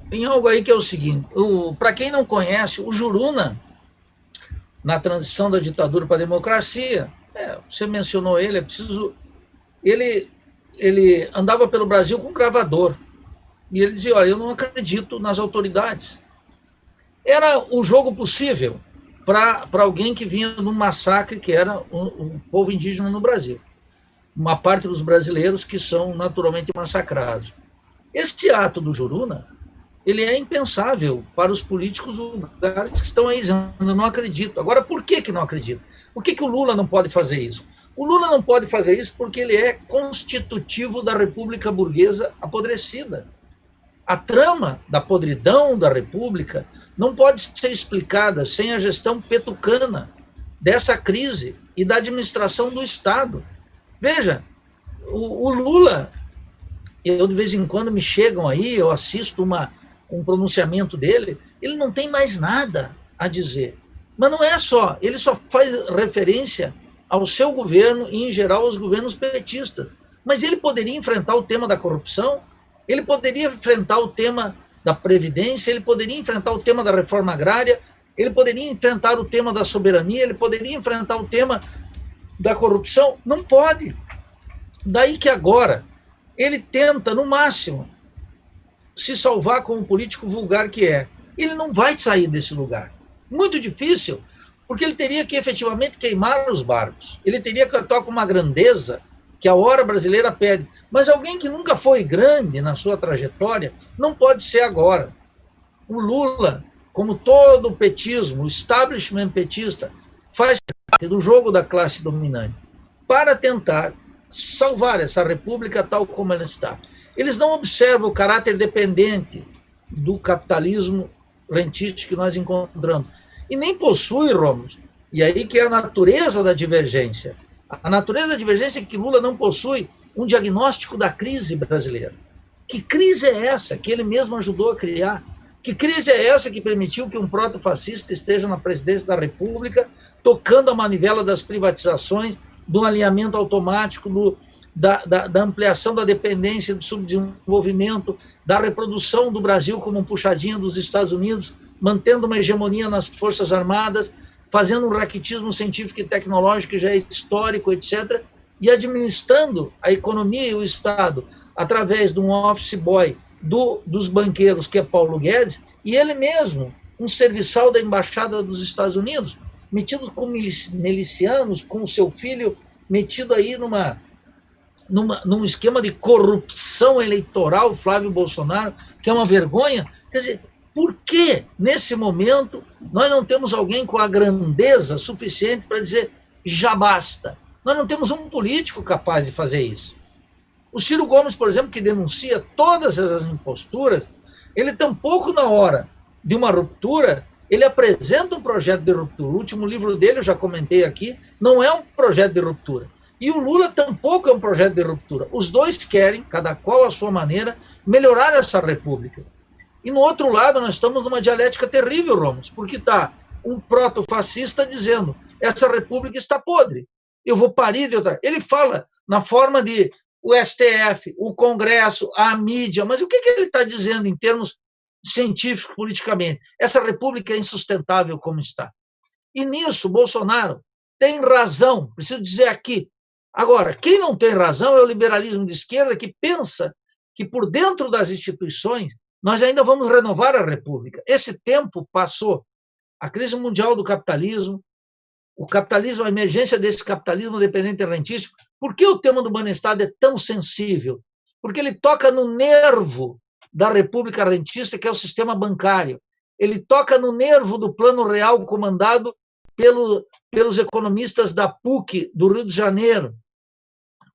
Tem algo aí que é o seguinte: para quem não conhece, o Juruna, na transição da ditadura para a democracia, você mencionou ele, é preciso. Ele, ele andava pelo Brasil com um gravador. E ele dizia: olha, eu não acredito nas autoridades. Era o jogo possível para alguém que vinha de um massacre que era o povo indígena no Brasil. Uma parte dos brasileiros que são naturalmente massacrados. Esse ato do Juruna, ele é impensável para os políticos lugares que estão aí dizendo: eu não acredito. Agora, por que não acredito? Por que o Lula não pode fazer isso? O Lula não pode fazer isso porque ele é constitutivo da República Burguesa apodrecida. A trama da podridão da República não pode ser explicada sem a gestão petucana dessa crise e da administração do Estado. Veja, o Lula, eu de vez em quando me chegam aí, eu assisto um pronunciamento dele, ele não tem mais nada a dizer. Mas não é só, ele só faz referência ao seu governo e, em geral, aos governos petistas. Mas ele poderia enfrentar o tema da corrupção, ele poderia enfrentar o tema da Previdência, ele poderia enfrentar o tema da reforma agrária, ele poderia enfrentar o tema da soberania, ele poderia enfrentar o tema da corrupção. Não pode. Daí que agora ele tenta, no máximo, se salvar como político vulgar que é. Ele não vai sair desse lugar. Muito difícil, porque ele teria que efetivamente queimar os barcos. Ele teria que atuar com uma grandeza que a hora brasileira pede. Mas alguém que nunca foi grande na sua trajetória não pode ser agora. O Lula, como todo o petismo, o establishment petista, faz parte do jogo da classe dominante para tentar salvar essa república tal como ela está. Eles não observam o caráter dependente do capitalismo rentístico que nós encontramos. E nem possui, Romulo, e aí que é a natureza da divergência. A natureza da divergência é que Lula não possui um diagnóstico da crise brasileira. Que crise é essa que ele mesmo ajudou a criar? Que crise é essa que permitiu que um proto-fascista esteja na presidência da República, tocando a manivela das privatizações, do alinhamento automático, da ampliação da dependência, do subdesenvolvimento, da reprodução do Brasil como um puxadinho dos Estados Unidos, mantendo uma hegemonia nas Forças Armadas, fazendo um raquitismo científico e tecnológico que já é histórico, etc., e administrando a economia e o Estado através de um office boy dos banqueiros, que é Paulo Guedes, e ele mesmo, um serviçal da Embaixada dos Estados Unidos, metido com milicianos, com o seu filho metido aí num esquema de corrupção eleitoral, Flávio Bolsonaro, que é uma vergonha. Quer dizer, por que, nesse momento, nós não temos alguém com a grandeza suficiente para dizer já basta? Nós não temos um político capaz de fazer isso. O Ciro Gomes, por exemplo, que denuncia todas essas imposturas, ele tampouco na hora de uma ruptura, ele apresenta um projeto de ruptura. O último livro dele, eu já comentei aqui, não é um projeto de ruptura. E o Lula tampouco é um projeto de ruptura. Os dois querem, cada qual à sua maneira, melhorar essa república. E no outro lado, nós estamos numa dialética terrível, Ramos, porque está um proto-fascista dizendo: essa república está podre, eu vou parir de outra. Ele fala na forma de o STF, o Congresso, a mídia, mas o que ele está dizendo em termos científicos, politicamente? Essa república é insustentável como está. E nisso, Bolsonaro tem razão, preciso dizer aqui. Agora, quem não tem razão é o liberalismo de esquerda, que pensa que por dentro das instituições nós ainda vamos renovar a república. Esse tempo passou. A crise mundial do capitalismo, o capitalismo, a emergência desse capitalismo dependente e rentístico. Por que o tema do Banestado é tão sensível? Porque ele toca no nervo da república rentista, que é o sistema bancário. Ele toca no nervo do Plano Real comandado pelos economistas da PUC do Rio de Janeiro,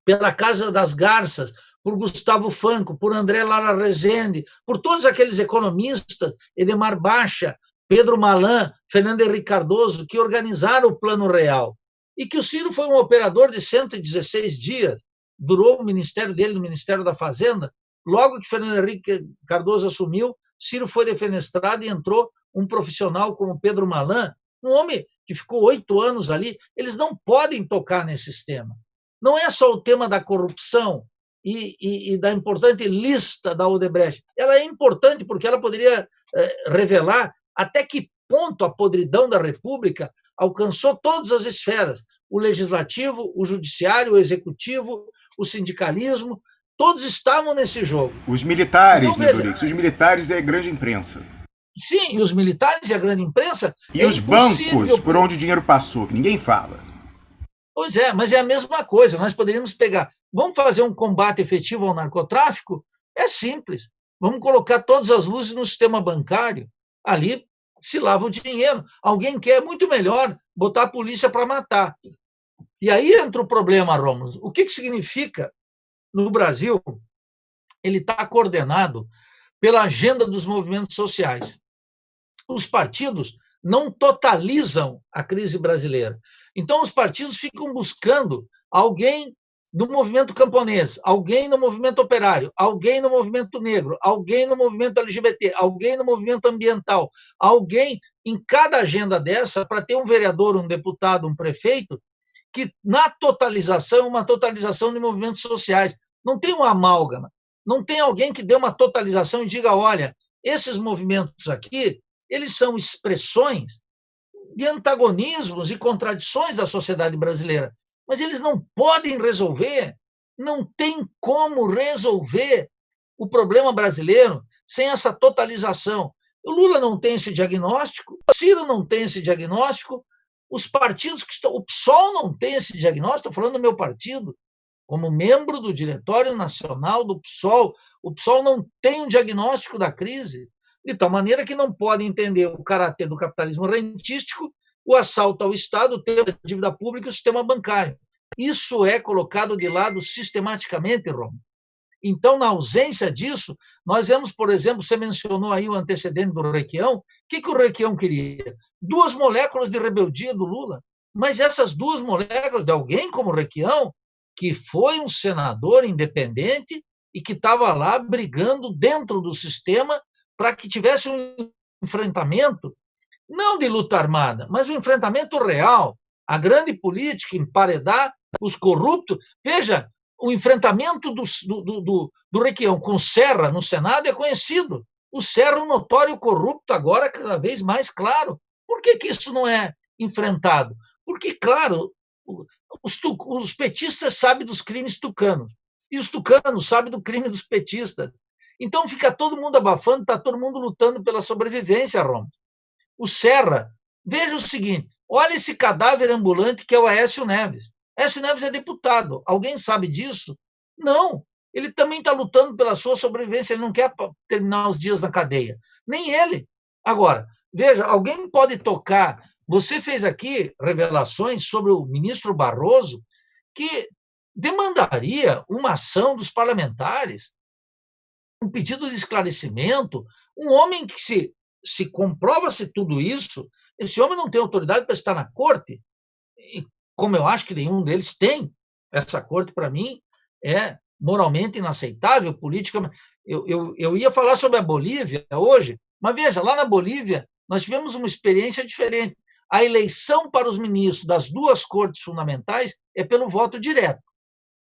pela Casa das Garças, por Gustavo Franco, por André Lara Rezende, por todos aqueles economistas, Edemar Baixa, Pedro Malan, Fernando Henrique Cardoso, que organizaram o Plano Real. E que o Ciro foi um operador de 116 dias, durou o ministério dele no Ministério da Fazenda. Logo que Fernando Henrique Cardoso assumiu, Ciro foi defenestrado e entrou um profissional como Pedro Malan, um homem que ficou 8 anos ali. Eles não podem tocar nesse sistema. Não é só o tema da corrupção, e da importante lista da Odebrecht. Ela é importante porque ela poderia revelar até que ponto a podridão da República alcançou todas as esferas, o legislativo, o judiciário, o executivo, o sindicalismo, todos estavam nesse jogo. Os militares, então, Nedorix, os militares é a grande imprensa. Sim, e os militares e a grande imprensa. E os bancos, por onde o dinheiro passou, que ninguém fala. Pois é, mas é a mesma coisa. Nós poderíamos pegar, vamos fazer um combate efetivo ao narcotráfico? É simples. Vamos colocar todas as luzes no sistema bancário. Ali se lava o dinheiro. Alguém quer muito melhor botar a polícia para matar. E aí entra o problema, Rômulo. O que significa, no Brasil, ele está coordenado pela agenda dos movimentos sociais. Os partidos não totalizam a crise brasileira. Então, os partidos ficam buscando alguém no movimento camponês, alguém no movimento operário, alguém no movimento negro, alguém no movimento LGBT, alguém no movimento ambiental, alguém em cada agenda dessa para ter um vereador, um deputado, um prefeito, que na totalização, uma totalização de movimentos sociais. Não tem uma amálgama, não tem alguém que dê uma totalização e diga, olha, esses movimentos aqui, eles são expressões de antagonismos e contradições da sociedade brasileira, mas eles não podem resolver, não tem como resolver o problema brasileiro sem essa totalização. O Lula não tem esse diagnóstico, o Ciro não tem esse diagnóstico, os partidos que estão... O PSOL não tem esse diagnóstico, estou falando do meu partido, como membro do Diretório Nacional do PSOL, o PSOL não tem um diagnóstico da crise, de tal maneira que não pode entender o caráter do capitalismo rentístico, o assalto ao Estado, o tema da dívida pública e o sistema bancário. Isso é colocado de lado sistematicamente, Rômulo. Então, na ausência disso, nós vemos, por exemplo, você mencionou aí o antecedente do Requião. O que o Requião queria? 2 moléculas de rebeldia do Lula. Mas essas 2 moléculas de alguém como o Requião, que foi um senador independente e que estava lá brigando dentro do sistema para que tivesse um enfrentamento, não de luta armada, mas um enfrentamento real, a grande política, emparedar os corruptos. Veja, o enfrentamento do Requião com o Serra no Senado é conhecido. O Serra é um notório corrupto, agora cada vez mais claro. Por que isso não é enfrentado? Porque, claro, os petistas sabem dos crimes tucanos, e os tucanos sabem do crime dos petistas. Então fica todo mundo abafando, está todo mundo lutando pela sobrevivência, Roma. O Serra, veja o seguinte, olha esse cadáver ambulante que é o Aécio Neves. Aécio Neves é deputado, alguém sabe disso? Não, ele também está lutando pela sua sobrevivência, ele não quer terminar os dias na cadeia, nem ele. Agora, veja, alguém pode tocar, você fez aqui revelações sobre o ministro Barroso, que demandaria uma ação dos parlamentares, um pedido de esclarecimento, um homem que se comprova-se tudo isso, esse homem não tem autoridade para estar na corte, e como eu acho que nenhum deles tem, essa corte, para mim, é moralmente inaceitável, política. Eu ia falar sobre a Bolívia hoje, mas veja, lá na Bolívia, nós tivemos uma experiência diferente. A eleição para os ministros das 2 cortes fundamentais é pelo voto direto.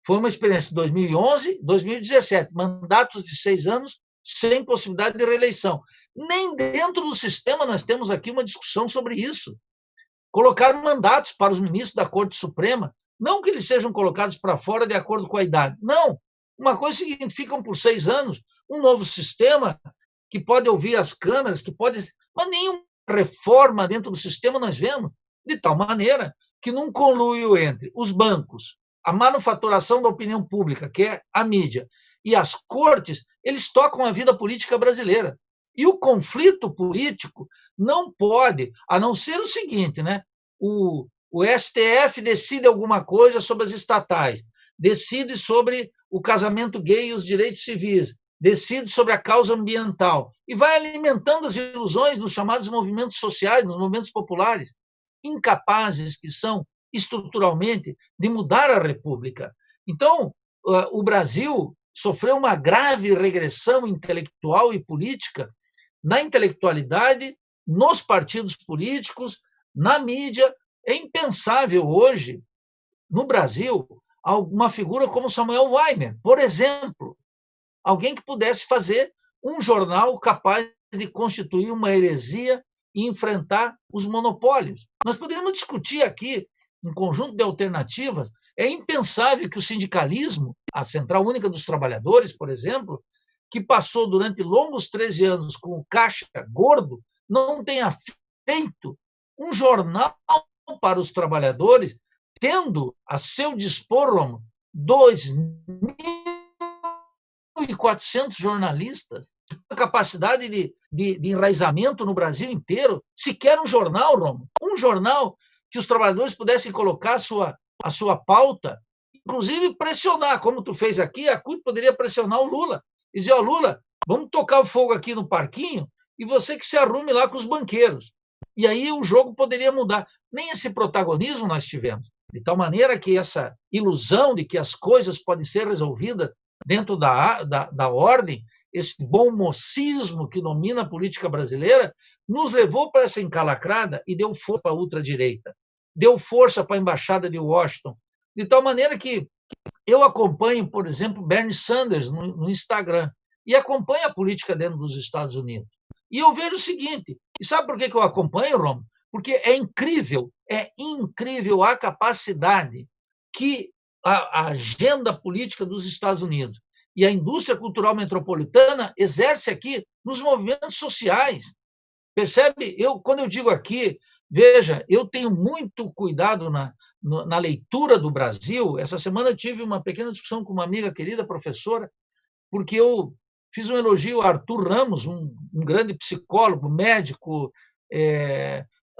Foi uma experiência de 2011, 2017, mandatos de 6 anos, sem possibilidade de reeleição. Nem dentro do sistema nós temos aqui uma discussão sobre isso. Colocar mandatos para os ministros da Corte Suprema, não que eles sejam colocados para fora de acordo com a idade, não. Uma coisa é que ficam por 6 anos, um novo sistema que pode ouvir as câmeras, que pode... Mas nenhuma reforma dentro do sistema nós vemos, de tal maneira que num conluio entre os bancos, a manufaturação da opinião pública, que é a mídia, e as cortes, eles tocam a vida política brasileira. E o conflito político não pode, a não ser o seguinte, né? O STF decide alguma coisa sobre as estatais, decide sobre o casamento gay e os direitos civis, decide sobre a causa ambiental, e vai alimentando as ilusões nos chamados movimentos sociais, nos movimentos populares, incapazes que são estruturalmente de mudar a República. Então, o Brasil sofreu uma grave regressão intelectual e política na intelectualidade, nos partidos políticos, na mídia. É impensável hoje, no Brasil, uma figura como Samuel Weiner, por exemplo, alguém que pudesse fazer um jornal capaz de constituir uma heresia e enfrentar os monopólios. Nós poderíamos discutir aqui um conjunto de alternativas. É impensável que o sindicalismo, a Central Única dos Trabalhadores, por exemplo, que passou durante longos 13 anos com o caixa gordo, não tenha feito um jornal para os trabalhadores, tendo a seu dispor 2.400 jornalistas, a capacidade de enraizamento no Brasil inteiro, sequer um jornal, Romo, um jornal que os trabalhadores pudessem colocar a sua pauta, inclusive pressionar, como tu fez aqui, a CUT poderia pressionar o Lula, e dizer, Lula, vamos tocar o fogo aqui no parquinho, e você que se arrume lá com os banqueiros. E aí o jogo poderia mudar. Nem esse protagonismo nós tivemos. De tal maneira que essa ilusão de que as coisas podem ser resolvidas dentro da ordem, esse bom mocismo que domina a política brasileira, nos levou para essa encalacrada e deu força para a ultradireita, deu força para a embaixada de Washington, de tal maneira que eu acompanho, por exemplo, Bernie Sanders no Instagram, e acompanho a política dentro dos Estados Unidos. E eu vejo o seguinte, e sabe por que eu acompanho, Romo? Porque é incrível a capacidade que a agenda política dos Estados Unidos e a indústria cultural metropolitana exerce aqui nos movimentos sociais. Percebe? Quando eu digo aqui, veja, eu tenho muito cuidado na leitura do Brasil. Essa semana eu tive uma pequena discussão com uma amiga querida, professora, porque eu fiz um elogio a Arthur Ramos, um grande psicólogo, médico,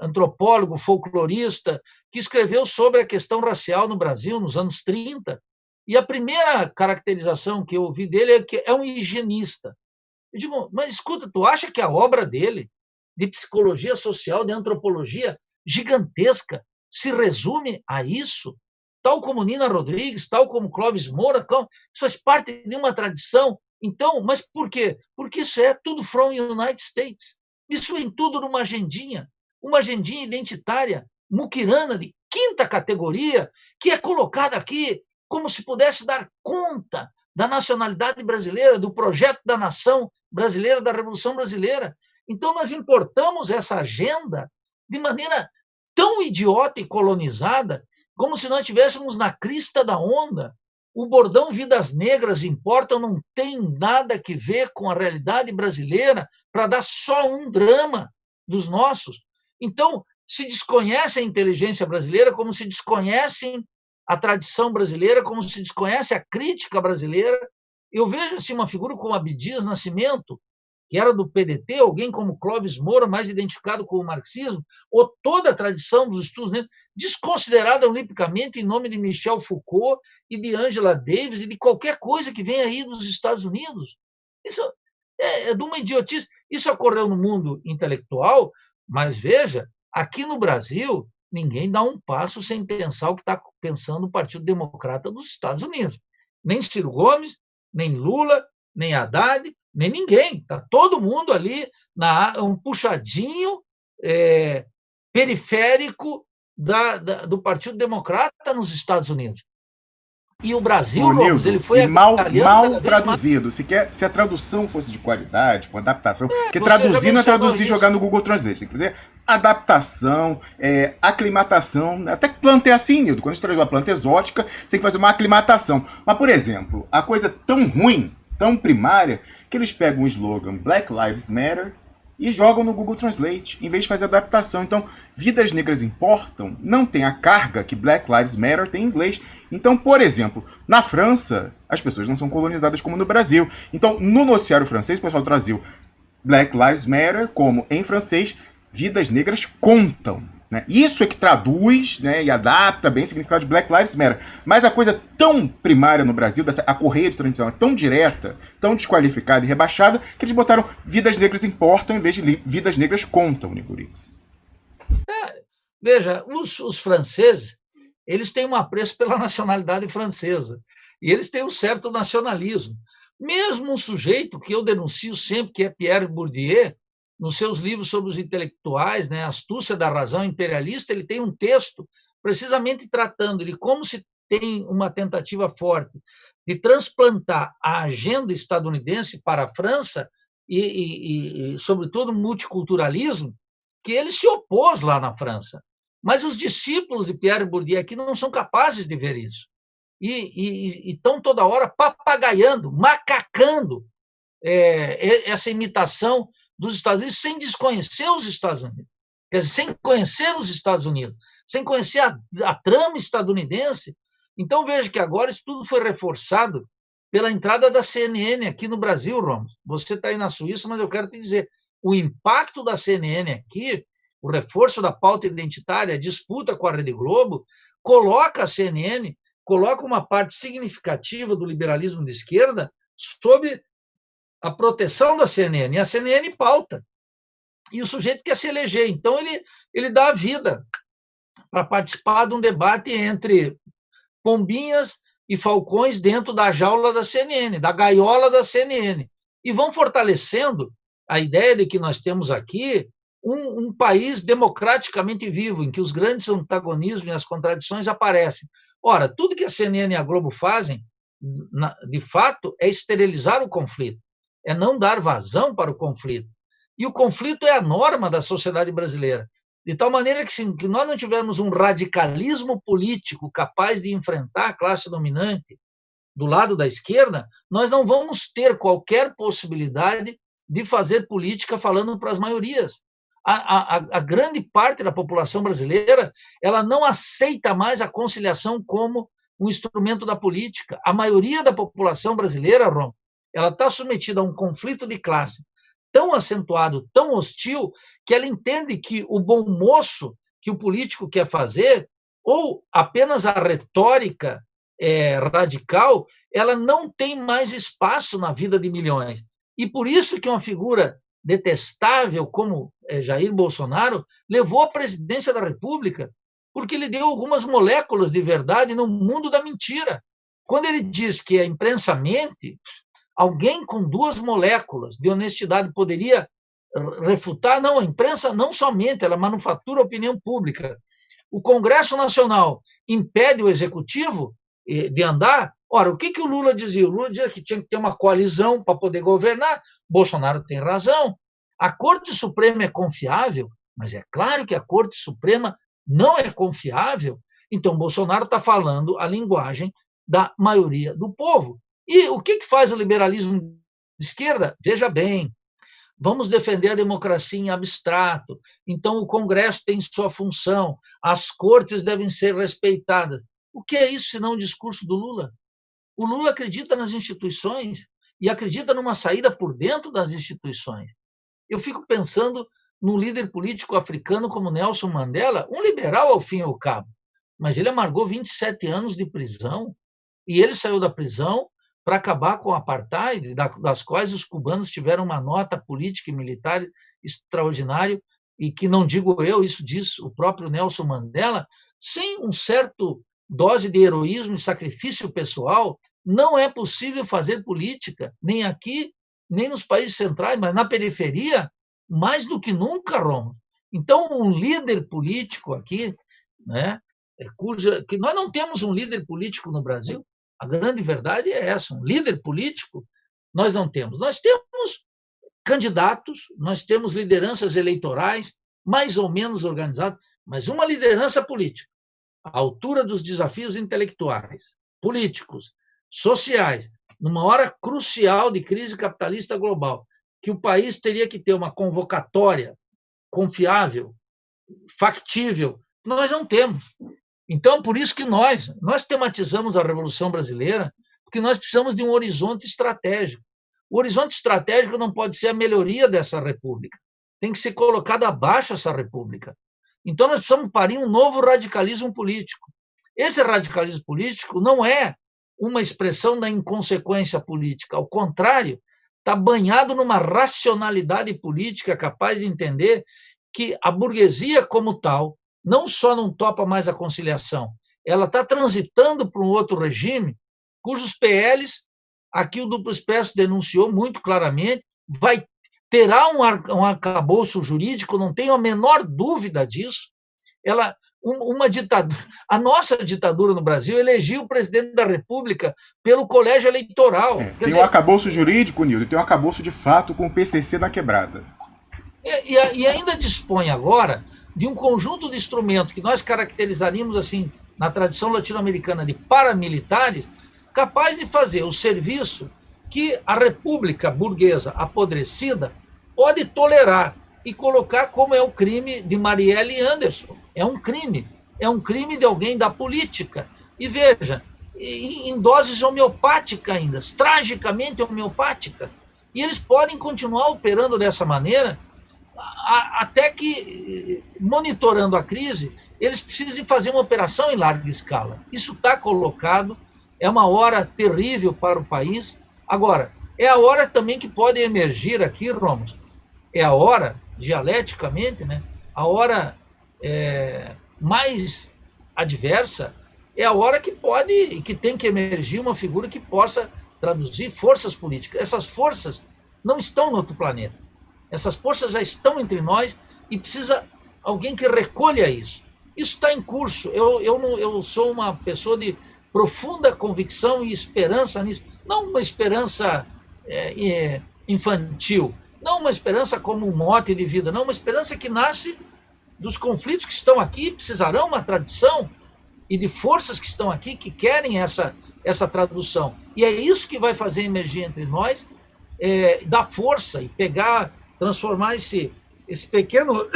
antropólogo, folclorista, que escreveu sobre a questão racial no Brasil nos anos 30. E a primeira caracterização que eu ouvi dele é que é um higienista. Eu digo, mas escuta, tu acha que a obra dele, de psicologia social, de antropologia gigantesca, se resume a isso? Tal como Nina Rodrigues, tal como Clóvis Moura, isso faz parte de uma tradição. Então, mas por quê? Porque isso é tudo from United States. Isso vem tudo numa agendinha identitária, muquirana, de quinta categoria, que é colocada aqui como se pudesse dar conta da nacionalidade brasileira, do projeto da nação brasileira, da Revolução Brasileira. Então, nós importamos essa agenda de maneira tão idiota e colonizada, como se nós estivéssemos na crista da onda. O bordão Vidas Negras Importam não tem nada a ver com a realidade brasileira para dar só um drama dos nossos. Então, se desconhece a inteligência brasileira, como se desconhecem a tradição brasileira, como se desconhece a crítica brasileira. Eu vejo assim, uma figura como Abdias Nascimento, que era do PDT, alguém como Clóvis Moura, mais identificado com o marxismo, ou toda a tradição dos estudos negros, desconsiderada olimpicamente em nome de Michel Foucault e de Angela Davis e de qualquer coisa que venha aí dos Estados Unidos. Isso é de uma idiotice. Isso ocorreu no mundo intelectual, mas veja, aqui no Brasil, ninguém dá um passo sem pensar o que está pensando o Partido Democrata dos Estados Unidos. Nem Ciro Gomes, nem Lula, nem Haddad, nem ninguém. Está todo mundo ali, um puxadinho periférico do Partido Democrata nos Estados Unidos. E o Brasil, Ramos, ele foi mal traduzido. Se a tradução fosse de qualidade, com adaptação, porque traduzir não é traduzir e jogar no Google Translate, tem que fazer adaptação, aclimatação, até planta é assim, Nildo. Quando a gente traz uma planta exótica, você tem que fazer uma aclimatação. Mas, por exemplo, a coisa tão ruim, tão primária, que eles pegam o slogan Black Lives Matter e jogam no Google Translate, em vez de fazer adaptação. Então, Vidas Negras Importam não tem a carga que Black Lives Matter tem em inglês. Então, por exemplo, na França, as pessoas não são colonizadas como no Brasil. Então, no noticiário francês, o pessoal traduziu Black Lives Matter como, em francês, Vidas Negras Contam. Né? Isso é que traduz, né, e adapta bem o significado de Black Lives Matter. Mas a coisa tão primária no Brasil, a correia de transmissão é tão direta, tão desqualificada e rebaixada, que eles botaram Vidas Negras Importam em vez de Vidas Negras Contam, Nigurix. Veja, os franceses, eles têm um apreço pela nacionalidade francesa, e eles têm um certo nacionalismo. Mesmo um sujeito que eu denuncio sempre, que é Pierre Bourdieu, nos seus livros sobre os intelectuais, né, Astúcia da Razão Imperialista, ele tem um texto precisamente tratando de como se tem uma tentativa forte de transplantar a agenda estadunidense para a França e sobretudo, multiculturalismo, que ele se opôs lá na França. Mas os discípulos de Pierre Bourdieu aqui não são capazes de ver isso. E estão toda hora papagaiando, macacando essa imitação dos Estados Unidos sem desconhecer os Estados Unidos. Quer dizer, sem conhecer os Estados Unidos, sem conhecer a trama estadunidense. Então, veja que agora isso tudo foi reforçado pela entrada da CNN aqui no Brasil, Romulo. Você está aí na Suíça, mas eu quero te dizer, o impacto da CNN aqui, o reforço da pauta identitária, a disputa com a Rede Globo, coloca a CNN, coloca uma parte significativa do liberalismo de esquerda sob a proteção da CNN. E a CNN pauta. E o sujeito quer se eleger. Então, ele dá a vida para participar de um debate entre pombinhas e falcões dentro da jaula da CNN, da gaiola da CNN. E vão fortalecendo a ideia de que nós temos aqui um país democraticamente vivo, em que os grandes antagonismos e as contradições aparecem. Ora, tudo que a CNN e a Globo fazem, de fato, é esterilizar o conflito, é não dar vazão para o conflito. E o conflito é a norma da sociedade brasileira, de tal maneira que, se nós não tivermos um radicalismo político capaz de enfrentar a classe dominante do lado da esquerda, nós não vamos ter qualquer possibilidade de fazer política falando para as maiorias. A grande parte da população brasileira, ela não aceita mais a conciliação como um instrumento da política. A maioria da população brasileira, Rom, ela está submetida a um conflito de classe tão acentuado, tão hostil, que ela entende que o bom moço que o político quer fazer, ou apenas a retórica radical, ela não tem mais espaço na vida de milhões. E por isso que uma figura detestável como Jair Bolsonaro levou à presidência da República, porque ele deu algumas moléculas de verdade no mundo da mentira. Quando ele diz que a imprensa mente, alguém com 2 moléculas de honestidade poderia refutar? Não, a imprensa não somente, ela manufatura a opinião pública. O Congresso Nacional impede o Executivo de andar? Ora, o que o Lula dizia? O Lula dizia que tinha que ter uma coalizão para poder governar. Bolsonaro tem razão. A Corte Suprema é confiável, mas é claro que a Corte Suprema não é confiável. Então, Bolsonaro está falando a linguagem da maioria do povo. E o que faz o liberalismo de esquerda? Veja bem, vamos defender a democracia em abstrato, então o Congresso tem sua função, as cortes devem ser respeitadas. O que é isso senão o discurso do Lula? O Lula acredita nas instituições e acredita numa saída por dentro das instituições. Eu fico pensando num líder político africano como Nelson Mandela, um liberal ao fim e ao cabo, mas ele amargou 27 anos de prisão e ele saiu da prisão para acabar com o apartheid, das quais os cubanos tiveram uma nota política e militar extraordinária, e que não digo eu, isso diz o próprio Nelson Mandela, sem um certo dose de heroísmo e sacrifício pessoal, não é possível fazer política, nem aqui, nem nos países centrais, mas na periferia, mais do que nunca, Roma. Então, um líder político aqui, né, que nós não temos um líder político no Brasil, a grande verdade é essa, um líder político nós não temos. Nós temos candidatos, nós temos lideranças eleitorais mais ou menos organizadas, mas uma liderança política, à altura dos desafios intelectuais, políticos, sociais, numa hora crucial de crise capitalista global, que o país teria que ter uma convocatória confiável, factível, nós não temos. Então, por isso que nós tematizamos a Revolução Brasileira, porque nós precisamos de um horizonte estratégico. O horizonte estratégico não pode ser a melhoria dessa república, tem que ser colocado abaixo essa república. Então, nós precisamos parir um novo radicalismo político. Esse radicalismo político não é uma expressão da inconsequência política, ao contrário, está banhado numa racionalidade política capaz de entender que a burguesia como tal não só não topa mais a conciliação, ela está transitando para um outro regime, cujos PLs, aqui o Duplo Expresso denunciou muito claramente, terá um arcabouço jurídico, não tenho a menor dúvida disso. uma ditadura. A nossa ditadura no Brasil elegeu o presidente da República pelo colégio eleitoral. Tem um arcabouço jurídico, Nildo, tem um arcabouço de fato com o PCC da quebrada. E ainda dispõe agora de um conjunto de instrumentos que nós caracterizaríamos assim, na tradição latino-americana, de paramilitares, capaz de fazer o serviço que a República burguesa apodrecida pode tolerar e colocar como é o crime de Marielle Anderson. É um crime de alguém da política. E veja, em doses homeopáticas ainda, tragicamente homeopáticas. E eles podem continuar operando dessa maneira até que, monitorando a crise, eles precisem fazer uma operação em larga escala. Isso está colocado, é uma hora terrível para o país. Agora, é a hora também que pode emergir aqui, Rômulo, é a hora, dialeticamente, né, a hora mais adversa, é a hora que tem que emergir uma figura que possa traduzir forças políticas. Essas forças não estão no outro planeta. Essas forças já estão entre nós e precisa alguém que recolha isso. Isso está em curso. Eu sou uma pessoa de profunda convicção e esperança nisso. Não uma esperança infantil, não uma esperança como um mote de vida, não, uma esperança que nasce dos conflitos que estão aqui, precisarão uma tradição, e de forças que estão aqui que querem essa tradução. E é isso que vai fazer emergir entre nós, dar força e transformar esse pequeno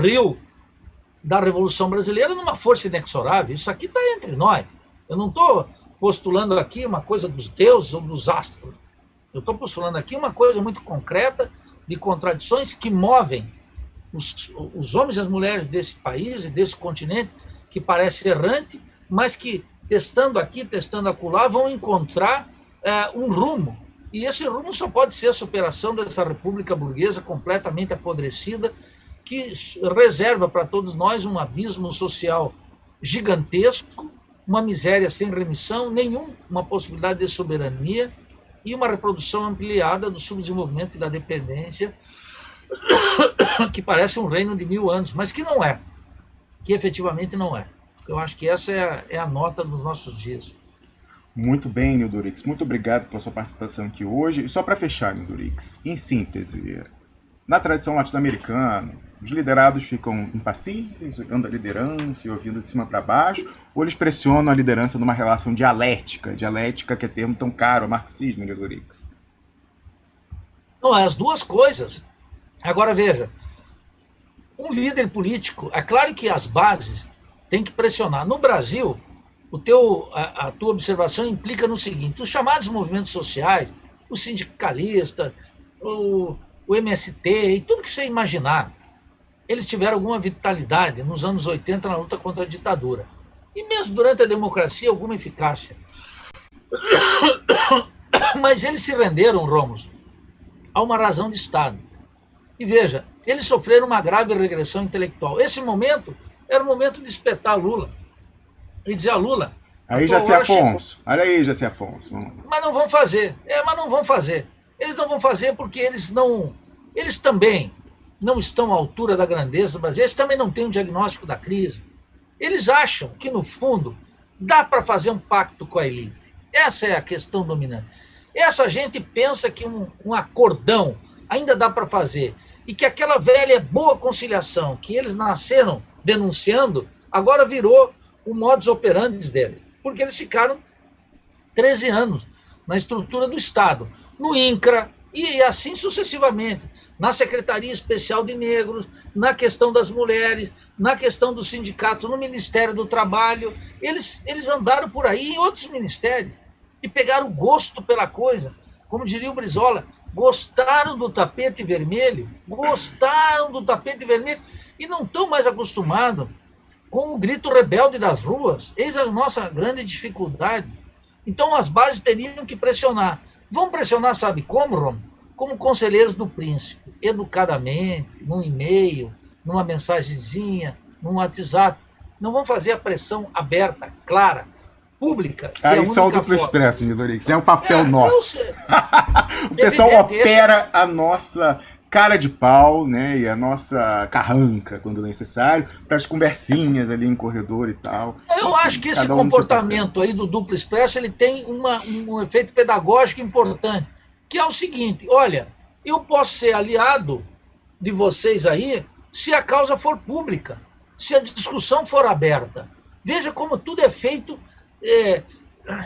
rio da Revolução Brasileira numa força inexorável. Isso aqui está entre nós. Eu não estou postulando aqui uma coisa dos deuses ou dos astros. Eu estou postulando aqui uma coisa muito concreta, de contradições que movem os homens e as mulheres desse país e desse continente, que parece errante, mas que, testando aqui, testando acolá, vão encontrar um rumo. E esse rumo só pode ser a superação dessa república burguesa completamente apodrecida, que reserva para todos nós um abismo social gigantesco, uma miséria sem remissão, uma possibilidade de soberania e uma reprodução ampliada do subdesenvolvimento e da dependência, que parece um reino de 1000 anos, mas que não é, que efetivamente não é. Eu acho que essa é a nota dos nossos dias. Muito bem, Nildo Rix. Muito obrigado pela sua participação aqui hoje. E só para fechar, Nildo Rix, em síntese, na tradição latino-americana, os liderados ficam impassíveis, olhando a liderança e ouvindo de cima para baixo, ou eles pressionam a liderança numa relação dialética que é termo tão caro ao marxismo, Nildo Rix? Não, é as duas coisas. Agora, veja, um líder político, é claro que as bases têm que pressionar. No Brasil, a tua observação implica no seguinte: os chamados movimentos sociais, os sindicalistas, o MST e tudo que você imaginar, eles tiveram alguma vitalidade nos anos 80 na luta contra a ditadura. E mesmo durante a democracia, alguma eficácia. Mas eles se renderam, Rômulo, a uma razão de Estado. E veja, eles sofreram uma grave regressão intelectual. Esse momento era o momento de espetar Lula e dizer a Lula... Aí, Jaci Afonso. Olha aí, Jaci Afonso. Mas não vão fazer. Mas não vão fazer. Eles não vão fazer porque eles também não estão à altura da grandeza do Brasil. Eles também não têm um diagnóstico da crise. Eles acham que, no fundo, dá para fazer um pacto com a elite. Essa é a questão dominante. Essa gente pensa que um acordão ainda dá para fazer, e que aquela velha boa conciliação que eles nasceram denunciando, agora virou o modus operandi deles, porque eles ficaram 13 anos na estrutura do Estado, no INCRA, e assim sucessivamente, na Secretaria Especial de Negros, na questão das mulheres, na questão dos sindicatos, no Ministério do Trabalho. Eles andaram por aí em outros ministérios e pegaram gosto pela coisa. Como diria o Brizola, gostaram do tapete vermelho e não estão mais acostumados com o grito rebelde das ruas. Eis a nossa grande dificuldade. Então as bases teriam que pressionar. Vão pressionar, sabe como, Rom? Como conselheiros do príncipe, educadamente, num e-mail, numa mensagenzinha, num WhatsApp. Não vão fazer a pressão aberta, clara, pública. Isso é o duplo expresso, Nildo Rix. É um papel nosso. O pessoal opera a nossa cara de pau, né, e a nossa carranca, quando necessário, para as conversinhas ali em corredor e tal. Eu Enfim, acho que esse comportamento aí do duplo expresso, ele tem um efeito pedagógico importante, que é o seguinte: olha, eu posso ser aliado de vocês aí se a causa for pública, se a discussão for aberta. Veja como tudo é feito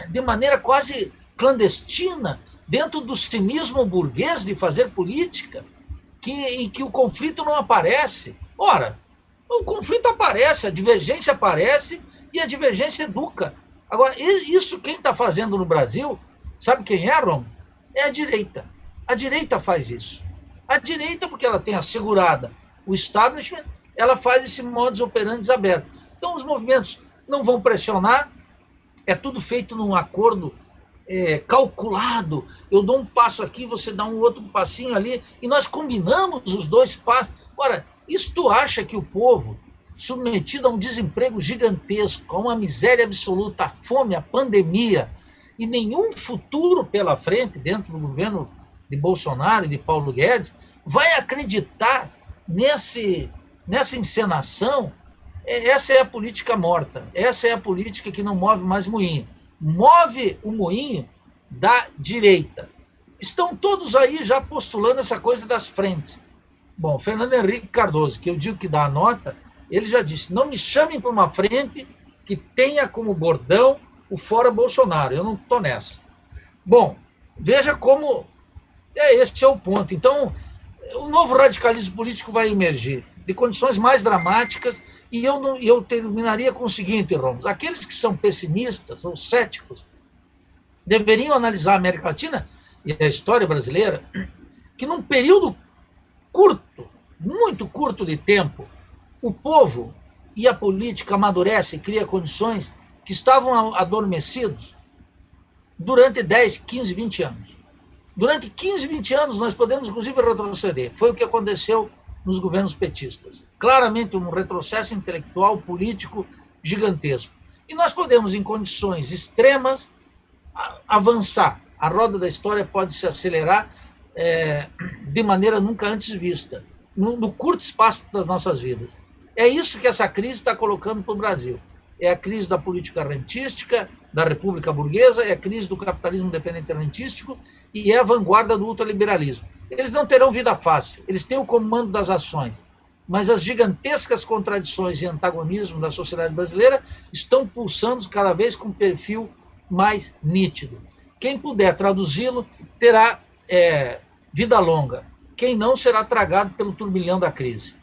de maneira quase clandestina, dentro do cinismo burguês de fazer política, em que o conflito não aparece. Ora, o conflito aparece, a divergência aparece e a divergência educa. Agora, isso quem está fazendo no Brasil, sabe quem é, Rom? É a direita. A direita faz isso. A direita, porque ela tem assegurada o establishment, ela faz esse modus operandi aberto. Então, os movimentos não vão pressionar, é tudo feito num acordo calculado. Eu dou um passo aqui, você dá um outro passinho ali, e nós combinamos os dois passos. Ora, isso tu acha que o povo, submetido a um desemprego gigantesco, a uma miséria absoluta, a fome, a pandemia, e nenhum futuro pela frente dentro do governo de Bolsonaro e de Paulo Guedes, vai acreditar nessa encenação? Essa é a política morta, essa é a política que não move mais moinho. Move o moinho da direita. Estão todos aí já postulando essa coisa das frentes. Bom, Fernando Henrique Cardoso, que eu digo que dá a nota, ele já disse: não me chamem para uma frente que tenha como bordão o fora Bolsonaro, eu não estou nessa. Bom, veja como esse é o ponto. Então, o novo radicalismo político vai emergir de condições mais dramáticas, e eu terminaria com o seguinte, Ramos: aqueles que são pessimistas ou céticos deveriam analisar a América Latina e a história brasileira, que num período curto, muito curto de tempo, o povo e a política amadurece e cria condições que estavam adormecidos durante 10, 15, 20 anos. Durante 15, 20 anos nós podemos, inclusive, retroceder. Foi o que aconteceu nos governos petistas. Claramente um retrocesso intelectual, político gigantesco. E nós podemos, em condições extremas, avançar. A roda da história pode se acelerar de maneira nunca antes vista, no curto espaço das nossas vidas. É isso que essa crise está colocando para o Brasil. É a crise da política rentística, da república burguesa, é a crise do capitalismo dependente rentístico e é a vanguarda do ultraliberalismo. Eles não terão vida fácil, eles têm o comando das ações, mas as gigantescas contradições e antagonismos da sociedade brasileira estão pulsando cada vez com um perfil mais nítido. Quem puder traduzi-lo terá vida longa, quem não será tragado pelo turbilhão da crise.